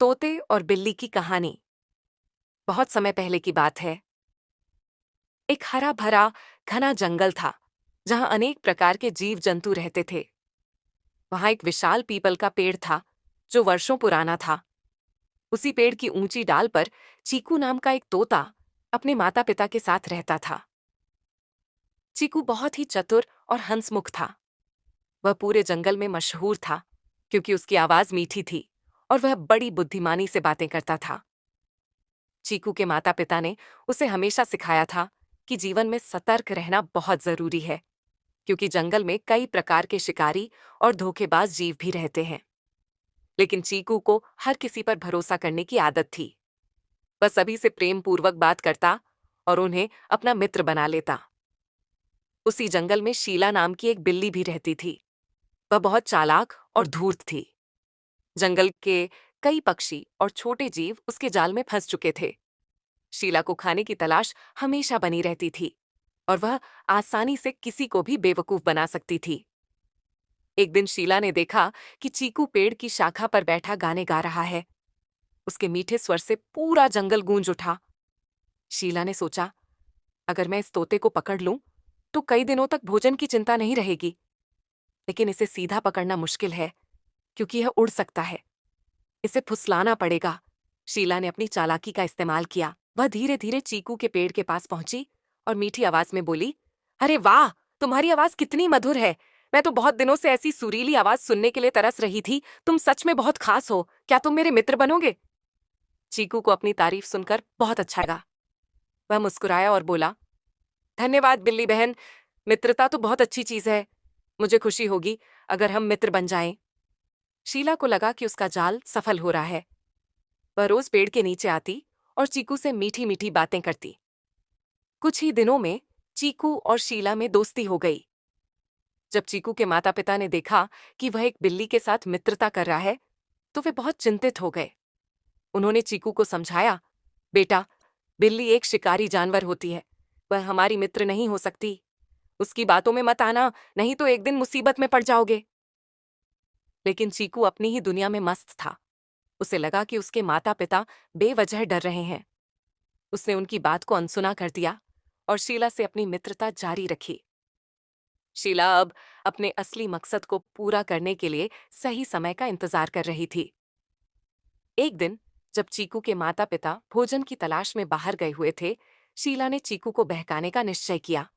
तोते और बिल्ली की कहानी। बहुत समय पहले की बात है। एक हरा भरा घना जंगल था जहां अनेक प्रकार के जीव जंतु रहते थे। वहां एक विशाल पीपल का पेड़ था जो वर्षों पुराना था। उसी पेड़ की ऊंची डाल पर चीकू नाम का एक तोता अपने माता पिता के साथ रहता था। चीकू बहुत ही चतुर और हंसमुख था। वह पूरे जंगल में मशहूर था क्योंकि उसकी आवाज मीठी थी और वह बड़ी बुद्धिमानी से बातें करता था। चीकू के माता पिता ने उसे हमेशा सिखाया था कि जीवन में सतर्क रहना बहुत जरूरी है, क्योंकि जंगल में कई प्रकार के शिकारी और धोखेबाज जीव भी रहते हैं। लेकिन चीकू को हर किसी पर भरोसा करने की आदत थी। वह सभी से प्रेम पूर्वक बात करता और उन्हें अपना मित्र बना लेता। उसी जंगल में शीला नाम की एक बिल्ली भी रहती थी। वह बहुत चालाक और धूर्त थी। जंगल के कई पक्षी और छोटे जीव उसके जाल में फंस चुके थे। शीला को खाने की तलाश हमेशा बनी रहती थी और वह आसानी से किसी को भी बेवकूफ बना सकती थी। एक दिन शीला ने देखा कि चीकू पेड़ की शाखा पर बैठा गाने गा रहा है। उसके मीठे स्वर से पूरा जंगल गूंज उठा। शीला ने सोचा, अगर मैं इस तोते को पकड़ लूं तो कई दिनों तक भोजन की चिंता नहीं रहेगी। लेकिन इसे सीधा पकड़ना मुश्किल है क्योंकि यह उड़ सकता है। इसे फुसलाना पड़ेगा। शीला ने अपनी चालाकी का इस्तेमाल किया। वह धीरे धीरे चीकू के पेड़ के पास पहुंची और मीठी आवाज में बोली, अरे वाह, तुम्हारी आवाज कितनी मधुर है। मैं तो बहुत दिनों से ऐसी सुरीली आवाज सुनने के लिए तरस रही थी। तुम सच में बहुत खास हो। क्या तुम मेरे मित्र बनोगे? चीकू को अपनी तारीफ सुनकर बहुत अच्छा लगा। वह मुस्कुराया और बोला, धन्यवाद बिल्ली बहन। मित्रता तो बहुत अच्छी चीज है। मुझे खुशी होगी अगर हम मित्र बन जाएं। शीला को लगा कि उसका जाल सफल हो रहा है। वह रोज पेड़ के नीचे आती और चीकू से मीठी मीठी बातें करती। कुछ ही दिनों में चीकू और शीला में दोस्ती हो गई। जब चीकू के माता पिता ने देखा कि वह एक बिल्ली के साथ मित्रता कर रहा है तो वे बहुत चिंतित हो गए। उन्होंने चीकू को समझाया, बेटा, बिल्ली एक शिकारी जानवर होती है। वह हमारी मित्र नहीं हो सकती। उसकी बातों में मत आना, नहीं तो एक दिन मुसीबत में पड़ जाओगे। लेकिन चीकू अपनी ही दुनिया में मस्त था। उसे लगा कि उसके माता पिता बेवजह डर रहे हैं। उसने उनकी बात को अनसुना कर दिया और शीला से अपनी मित्रता जारी रखी। शीला अब अपने असली मकसद को पूरा करने के लिए सही समय का इंतजार कर रही थी। एक दिन जब चीकू के माता पिता भोजन की तलाश में बाहर गए हुए थे, शीला ने चीकू को बहकाने का निश्चय किया।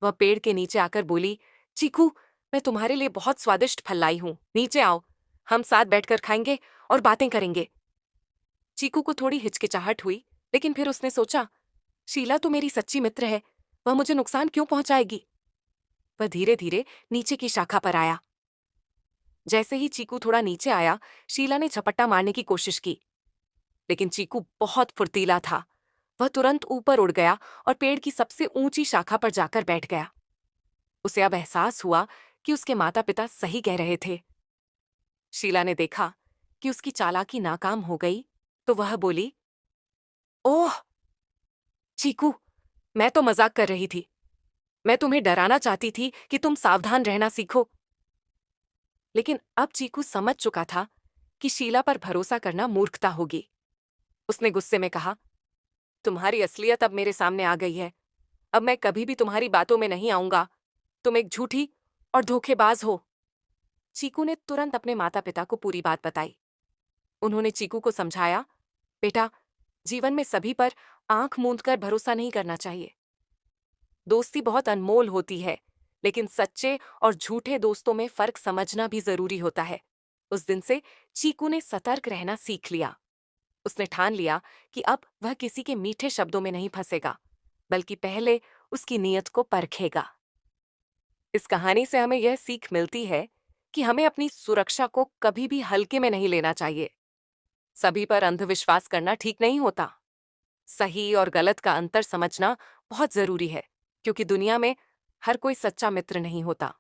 वह पेड़ के नीचे आकर बोली, चीकू, मैं तुम्हारे लिए बहुत स्वादिष्ट फल लाई हूं। नीचे आओ, हम साथ बैठकर खाएंगे और बातें करेंगे। चीकू को थोड़ी हिचकिचाहट हुई, लेकिन फिर उसने सोचा, शीला तो मेरी सच्ची मित्र है। वह मुझे नुकसान क्यों पहुंचाएगी? वह धीरे धीरे नीचे की शाखा पर आया। जैसे ही चीकू थोड़ा नीचे आया, शीला ने झपट्टा मारने की कोशिश की, लेकिन चीकू बहुत फुर्तीला था। वह तुरंत ऊपर उड़ गया और पेड़ की सबसे ऊंची शाखा पर जाकर बैठ गया। उसे अब एहसास हुआ कि उसके माता पिता सही कह रहे थे। शीला ने देखा कि उसकी चालाकी नाकाम हो गई तो वह बोली, ओह चीकू, मैं तो मजाक कर रही थी। मैं तुम्हें डराना चाहती थी कि तुम सावधान रहना सीखो। लेकिन अब चीकू समझ चुका था कि शीला पर भरोसा करना मूर्खता होगी। उसने गुस्से में कहा, तुम्हारी असलियत अब मेरे सामने आ गई है। अब मैं कभी भी तुम्हारी बातों में नहीं आऊंगा। तुम एक झूठी और धोखेबाज हो। चीकू ने तुरंत अपने माता पिता को पूरी बात बताई। उन्होंने चीकू को समझाया, बेटा, जीवन में सभी पर आंख मूंद कर भरोसा नहीं करना चाहिए। दोस्ती बहुत अनमोल होती है, लेकिन सच्चे और झूठे दोस्तों में फर्क समझना भी जरूरी होता है। उस दिन से चीकू ने सतर्क रहना सीख लिया। उसने ठान लिया कि अब वह किसी के मीठे शब्दों में नहीं फंसेगा, बल्कि पहले उसकी नीयत को परखेगा। इस कहानी से हमें यह सीख मिलती है कि हमें अपनी सुरक्षा को कभी भी हल्के में नहीं लेना चाहिए। सभी पर अंधविश्वास करना ठीक नहीं होता। सही और गलत का अंतर समझना बहुत जरूरी है, क्योंकि दुनिया में हर कोई सच्चा मित्र नहीं होता।